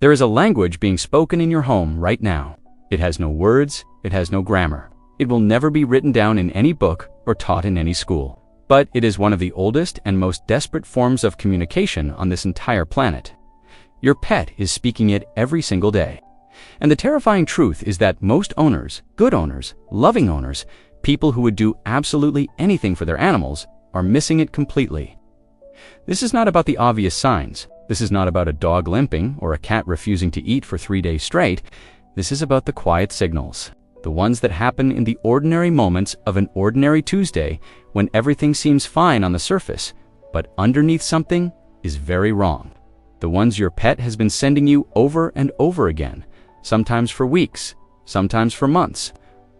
There is a language being spoken in your home right now. It has no words, it has no grammar. It will never be written down in any book or taught in any school. But it is one of the oldest and most desperate forms of communication on this entire planet. Your pet is speaking it every single day. And the terrifying truth is that most owners, good owners, loving owners, people who would do absolutely anything for their animals, are missing it completely. This is not about the obvious signs. This is not about a dog limping or a cat refusing to eat for 3 days straight. This is about the quiet signals, the ones that happen in the ordinary moments of an ordinary Tuesday when everything seems fine on the surface, but underneath something is very wrong. The ones your pet has been sending you over and over again, sometimes for weeks, sometimes for months,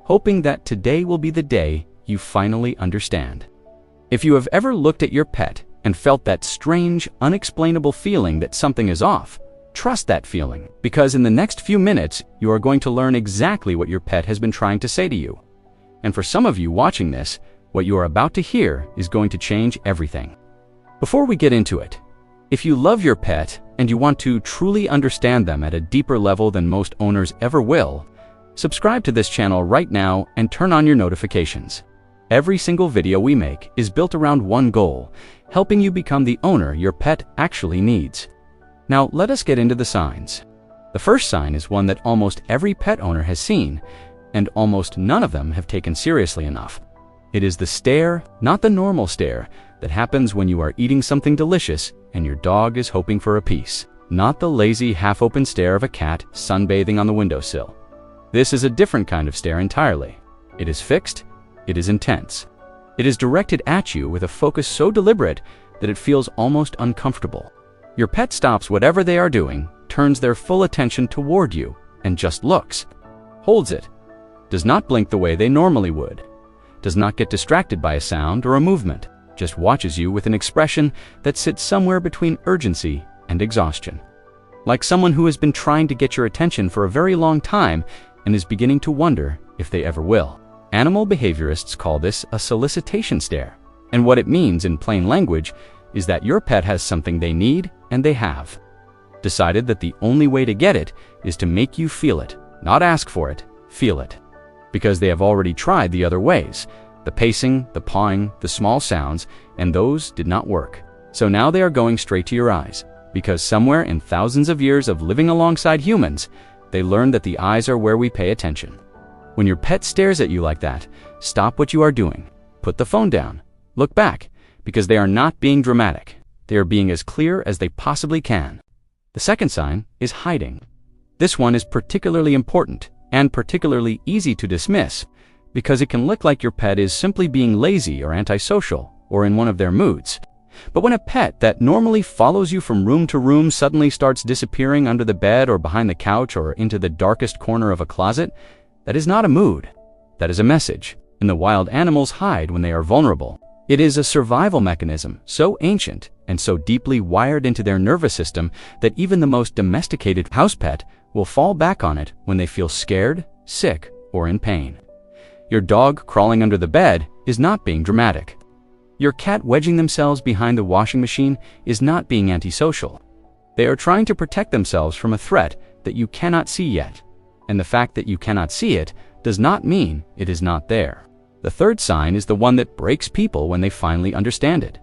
hoping that today will be the day you finally understand. If you have ever looked at your pet and felt that strange, unexplainable feeling that something is off, trust that feeling, because in the next few minutes, you are going to learn exactly what your pet has been trying to say to you. And for some of you watching this, what you are about to hear is going to change everything. Before we get into it, if you love your pet and you want to truly understand them at a deeper level than most owners ever will, subscribe to this channel right now and turn on your notifications. Every single video we make is built around one goal: helping you become the owner your pet actually needs. Now, let us get into the signs. The first sign is one that almost every pet owner has seen, and almost none of them have taken seriously enough. It is the stare, not the normal stare, that happens when you are eating something delicious and your dog is hoping for a piece. Not the lazy, half-open stare of a cat sunbathing on the windowsill. This is a different kind of stare entirely. It is fixed, it is intense. It is directed at you with a focus so deliberate that it feels almost uncomfortable. Your pet stops whatever they are doing, turns their full attention toward you, and just looks. Holds it. Does not blink the way they normally would. Does not get distracted by a sound or a movement. Just watches you with an expression that sits somewhere between urgency and exhaustion. Like someone who has been trying to get your attention for a very long time and is beginning to wonder if they ever will. Animal behaviorists call this a solicitation stare. And what it means in plain language is that your pet has something they need and they have. Decided that the only way to get it is to make you feel it, not ask for it, feel it. Because they have already tried the other ways, the pacing, the pawing, the small sounds, and those did not work. So now they are going straight to your eyes, because somewhere in thousands of years of living alongside humans, they learned that the eyes are where we pay attention. When your pet stares at you like that, stop what you are doing. Put the phone down. Look back, because they are not being dramatic. They are being as clear as they possibly can. The second sign is hiding. This one is particularly important and particularly easy to dismiss because it can look like your pet is simply being lazy or antisocial or in one of their moods. But when a pet that normally follows you from room to room suddenly starts disappearing under the bed or behind the couch or into the darkest corner of a closet, that is not a mood. That is a message. And the wild animals hide when they are vulnerable. It is a survival mechanism so ancient and so deeply wired into their nervous system that even the most domesticated house pet will fall back on it when they feel scared, sick, or in pain. Your dog crawling under the bed is not being dramatic. Your cat wedging themselves behind the washing machine is not being antisocial. They are trying to protect themselves from a threat that you cannot see yet. And the fact that you cannot see it does not mean it is not there. The third sign is the one that breaks people when they finally understand it.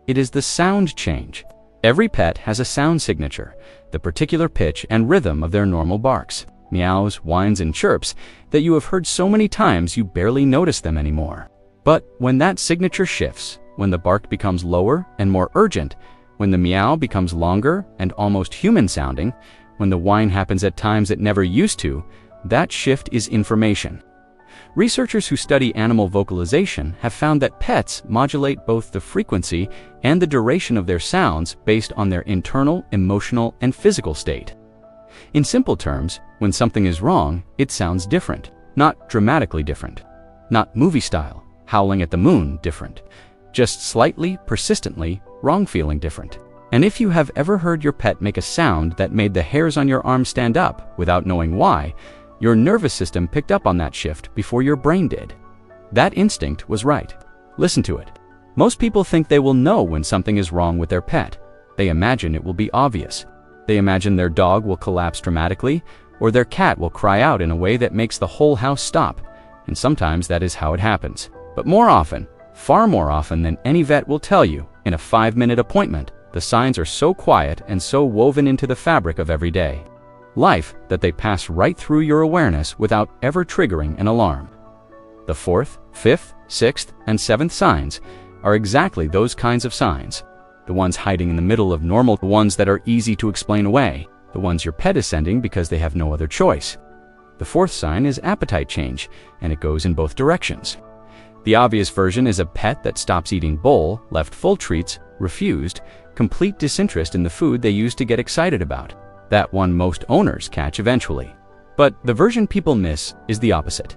It is the sound change. Every pet has a sound signature, the particular pitch and rhythm of their normal barks, meows, whines, and chirps that you have heard so many times you barely notice them anymore. But when that signature shifts, when the bark becomes lower and more urgent, when the meow becomes longer and almost human-sounding, when the whine happens at times it never used to, that shift is information. Researchers who study animal vocalization have found that pets modulate both the frequency and the duration of their sounds based on their internal, emotional, and physical state. In simple terms, when something is wrong, it sounds different, not dramatically different, not movie style, howling at the moon different, just slightly, persistently, wrong feeling different. And if you have ever heard your pet make a sound that made the hairs on your arm stand up without knowing why, your nervous system picked up on that shift before your brain did. That instinct was right. Listen to it. Most people think they will know when something is wrong with their pet. They imagine it will be obvious. They imagine their dog will collapse dramatically, or their cat will cry out in a way that makes the whole house stop, and sometimes that is how it happens. But more often, far more often than any vet will tell you, in a 5-minute appointment, the signs are so quiet and so woven into the fabric of everyday life that they pass right through your awareness without ever triggering an alarm. The 4th, 5th, 6th, and 7th signs are exactly those kinds of signs. The ones hiding in the middle of normal, the ones that are easy to explain away, the ones your pet is sending because they have no other choice. The 4th sign is appetite change, and it goes in both directions. The obvious version is a pet that stops eating bowl, left full treats, refused, complete disinterest in the food they used to get excited about. That one most owners catch eventually. But the version people miss is the opposite.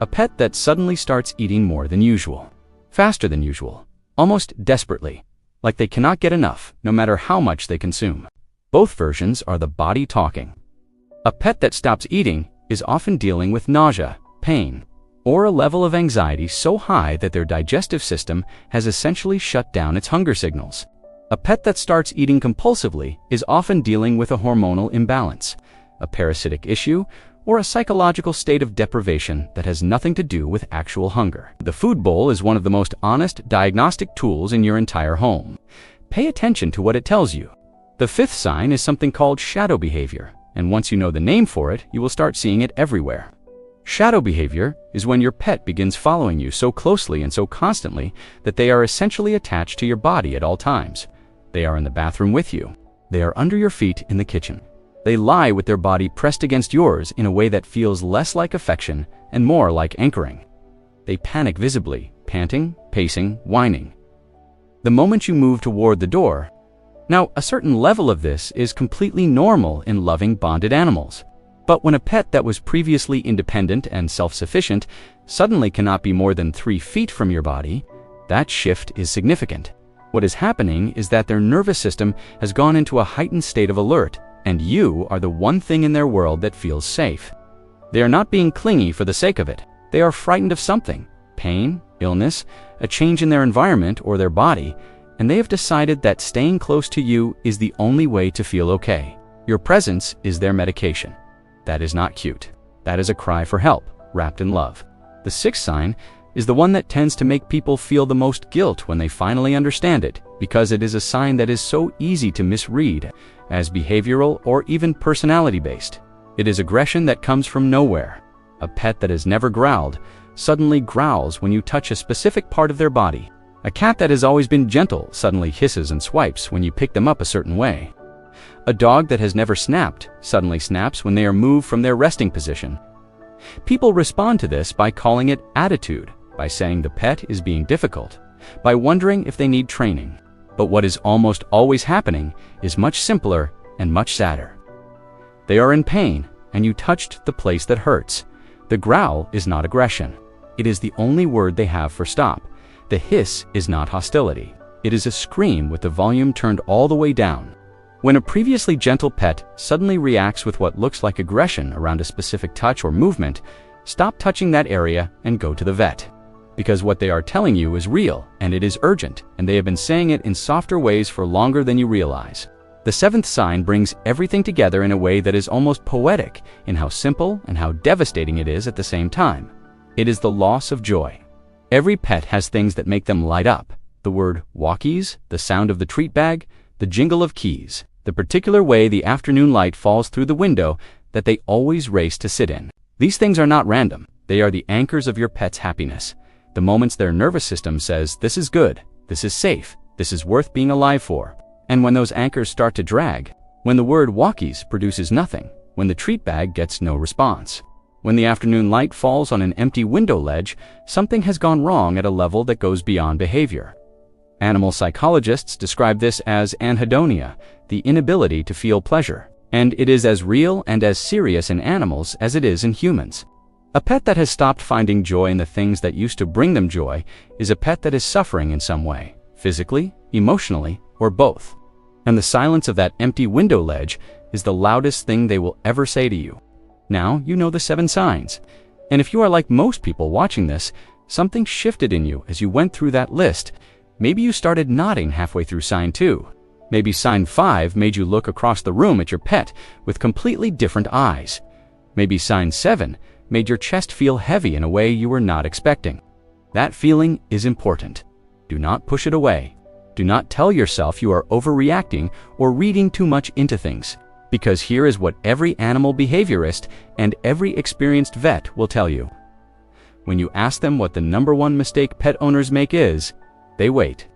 A pet that suddenly starts eating more than usual, faster than usual, almost desperately, like they cannot get enough, no matter how much they consume. Both versions are the body talking. A pet that stops eating is often dealing with nausea, pain, or a level of anxiety so high that their digestive system has essentially shut down its hunger signals. A pet that starts eating compulsively is often dealing with a hormonal imbalance, a parasitic issue, or a psychological state of deprivation that has nothing to do with actual hunger. The food bowl is one of the most honest diagnostic tools in your entire home. Pay attention to what it tells you. The 5th sign is something called shadow behavior, and once you know the name for it, you will start seeing it everywhere. Shadow behavior is when your pet begins following you so closely and so constantly that they are essentially attached to your body at all times. They are in the bathroom with you. They are under your feet in the kitchen. They lie with their body pressed against yours in a way that feels less like affection and more like anchoring. They panic visibly, panting, pacing, whining the moment you move toward the door. Now, a certain level of this is completely normal in loving bonded animals. But when a pet that was previously independent and self-sufficient suddenly cannot be more than 3 feet from your body, that shift is significant. What is happening is that their nervous system has gone into a heightened state of alert, and you are the one thing in their world that feels safe. They are not being clingy for the sake of it. They are frightened of something, pain, illness, a change in their environment or their body, and they have decided that staying close to you is the only way to feel okay. Your presence is their medication. That is not cute. That is a cry for help, wrapped in love. The 6th sign is the one that tends to make people feel the most guilt when they finally understand it, because it is a sign that is so easy to misread as behavioral or even personality-based. It is aggression that comes from nowhere. A pet that has never growled suddenly growls when you touch a specific part of their body. A cat that has always been gentle suddenly hisses and swipes when you pick them up a certain way. A dog that has never snapped suddenly snaps when they are moved from their resting position. People respond to this by calling it attitude, by saying the pet is being difficult, by wondering if they need training. But what is almost always happening is much simpler and much sadder. They are in pain, and you touched the place that hurts. The growl is not aggression. It is the only word they have for stop. The hiss is not hostility. It is a scream with the volume turned all the way down. When a previously gentle pet suddenly reacts with what looks like aggression around a specific touch or movement, stop touching that area and go to the vet. Because what they are telling you is real, and it is urgent, and they have been saying it in softer ways for longer than you realize. The 7th sign brings everything together in a way that is almost poetic in how simple and how devastating it is at the same time. It is the loss of joy. Every pet has things that make them light up. The word walkies, the sound of the treat bag, the jingle of keys, the particular way the afternoon light falls through the window that they always race to sit in. These things are not random. They are the anchors of your pet's happiness. The moments their nervous system says, this is good, this is safe, this is worth being alive for. And when those anchors start to drag, when the word walkies produces nothing, when the treat bag gets no response, when the afternoon light falls on an empty window ledge, something has gone wrong at a level that goes beyond behavior. Animal psychologists describe this as anhedonia, the inability to feel pleasure. And it is as real and as serious in animals as it is in humans. A pet that has stopped finding joy in the things that used to bring them joy is a pet that is suffering in some way, physically, emotionally, or both. And the silence of that empty window ledge is the loudest thing they will ever say to you. Now you know the 7 signs. And if you are like most people watching this, something shifted in you as you went through that list. Maybe you started nodding halfway through sign 2. Maybe sign 5 made you look across the room at your pet with completely different eyes. Maybe sign 7 made your chest feel heavy in a way you were not expecting. That feeling is important. Do not push it away. Do not tell yourself you are overreacting or reading too much into things, because here is what every animal behaviorist and every experienced vet will tell you. When you ask them what the #1 mistake pet owners make is, they wait.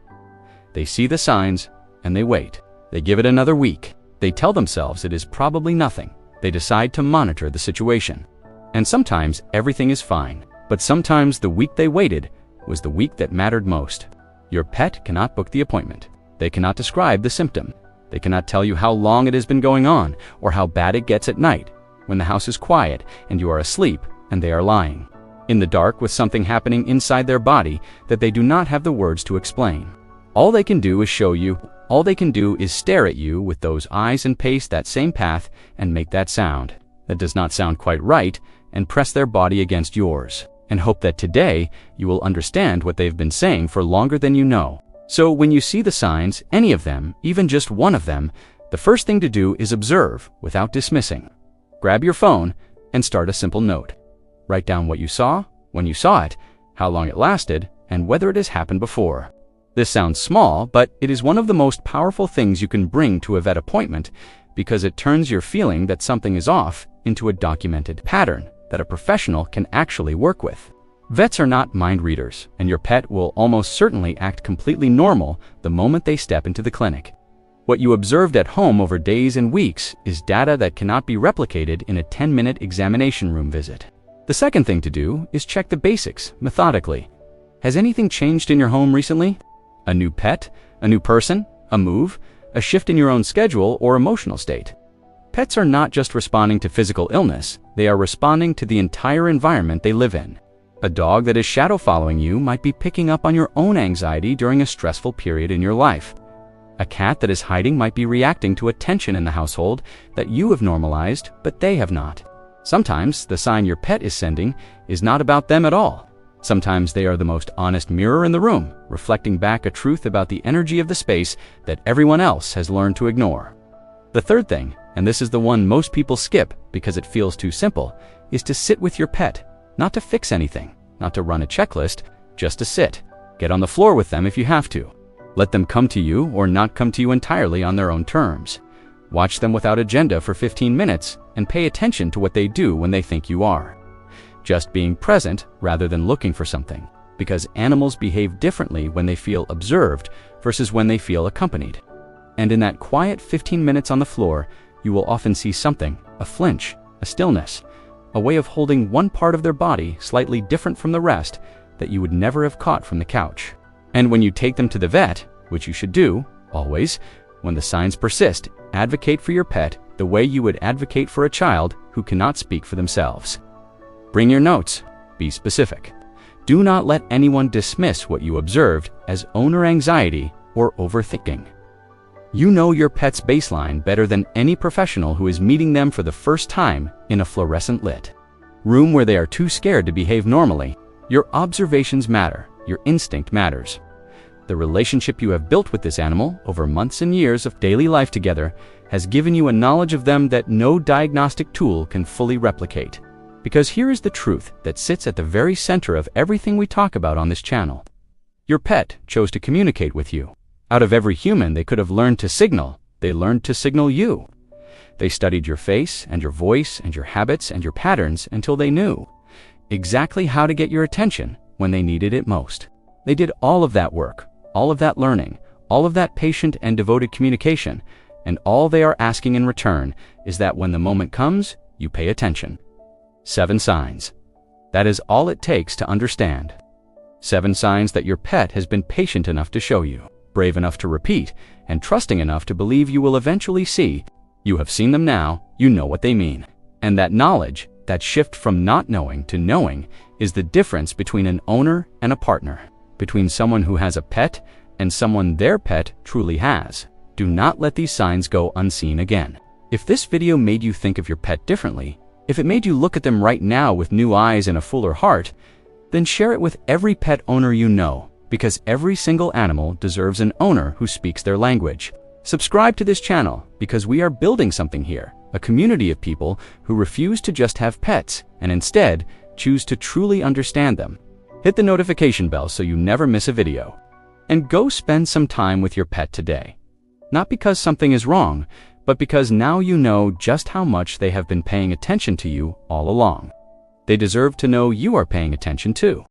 They see the signs and they wait. They give it another week. They tell themselves it is probably nothing. They decide to monitor the situation. And sometimes everything is fine, but sometimes the week they waited was the week that mattered most. Your pet cannot book the appointment. They cannot describe the symptom. They cannot tell you how long it has been going on or how bad it gets at night, when the house is quiet and you are asleep and they are lying in the dark with something happening inside their body that they do not have the words to explain. All they can do is show you. All they can do is stare at you with those eyes and pace that same path and make that sound that does not sound quite right and press their body against yours and hope that today you will understand what they've been saying for longer than you know. So when you see the signs, any of them, even just one of them, the first thing to do is observe without dismissing. Grab your phone and start a simple note. Write down what you saw, when you saw it, how long it lasted, and whether it has happened before. This sounds small, but it is one of the most powerful things you can bring to a vet appointment because it turns your feeling that something is off into a documented pattern that a professional can actually work with. Vets are not mind readers, and your pet will almost certainly act completely normal the moment they step into the clinic. What you observed at home over days and weeks is data that cannot be replicated in a 10-minute examination room visit. The second thing to do is check the basics methodically. Has anything changed in your home recently? A new pet? A new person? A move? A shift in your own schedule or emotional state? Pets are not just responding to physical illness, they are responding to the entire environment they live in. A dog that is shadow following you might be picking up on your own anxiety during a stressful period in your life. A cat that is hiding might be reacting to a tension in the household that you have normalized, but they have not. Sometimes the sign your pet is sending is not about them at all. Sometimes they are the most honest mirror in the room, reflecting back a truth about the energy of the space that everyone else has learned to ignore. The third thing, and this is the one most people skip because it feels too simple, is to sit with your pet. Not to fix anything, not to run a checklist, just to sit. Get on the floor with them if you have to. Let them come to you or not come to you entirely on their own terms. Watch them without agenda for 15 minutes and pay attention to what they do when they think you are. Just being present rather than looking for something, because animals behave differently when they feel observed versus when they feel accompanied. And in that quiet 15 minutes on the floor, you will often see something, a flinch, a stillness, a way of holding one part of their body slightly different from the rest that you would never have caught from the couch. And when you take them to the vet, which you should do, always, when the signs persist, advocate for your pet the way you would advocate for a child who cannot speak for themselves. Bring your notes. Be specific. Do not let anyone dismiss what you observed as owner anxiety or overthinking. You know your pet's baseline better than any professional who is meeting them for the first time in a fluorescent lit room where they are too scared to behave normally. Your observations matter. Your instinct matters. The relationship you have built with this animal over months and years of daily life together has given you a knowledge of them that no diagnostic tool can fully replicate. Because here is the truth that sits at the very center of everything we talk about on this channel. Your pet chose to communicate with you. Out of every human they could have learned to signal, they learned to signal you. They studied your face and your voice and your habits and your patterns until they knew exactly how to get your attention when they needed it most. They did all of that work, all of that learning, all of that patient and devoted communication, and all they are asking in return is that when the moment comes, you pay attention. 7 signs. That is all it takes to understand. 7 signs that your pet has been patient enough to show you, brave enough to repeat, and trusting enough to believe you will eventually see. You have seen them now, you know what they mean. And that knowledge, that shift from not knowing to knowing, is the difference between an owner and a partner, between someone who has a pet and someone their pet truly has. Do not let these signs go unseen again. If this video made you think of your pet differently, if it made you look at them right now with new eyes and a fuller heart, then share it with every pet owner you know, because every single animal deserves an owner who speaks their language. Subscribe to this channel because we are building something here, a community of people who refuse to just have pets and instead choose to truly understand them. Hit the notification bell so you never miss a video. And go spend some time with your pet today. Not because something is wrong, but because now you know just how much they have been paying attention to you all along. They deserve to know you are paying attention too.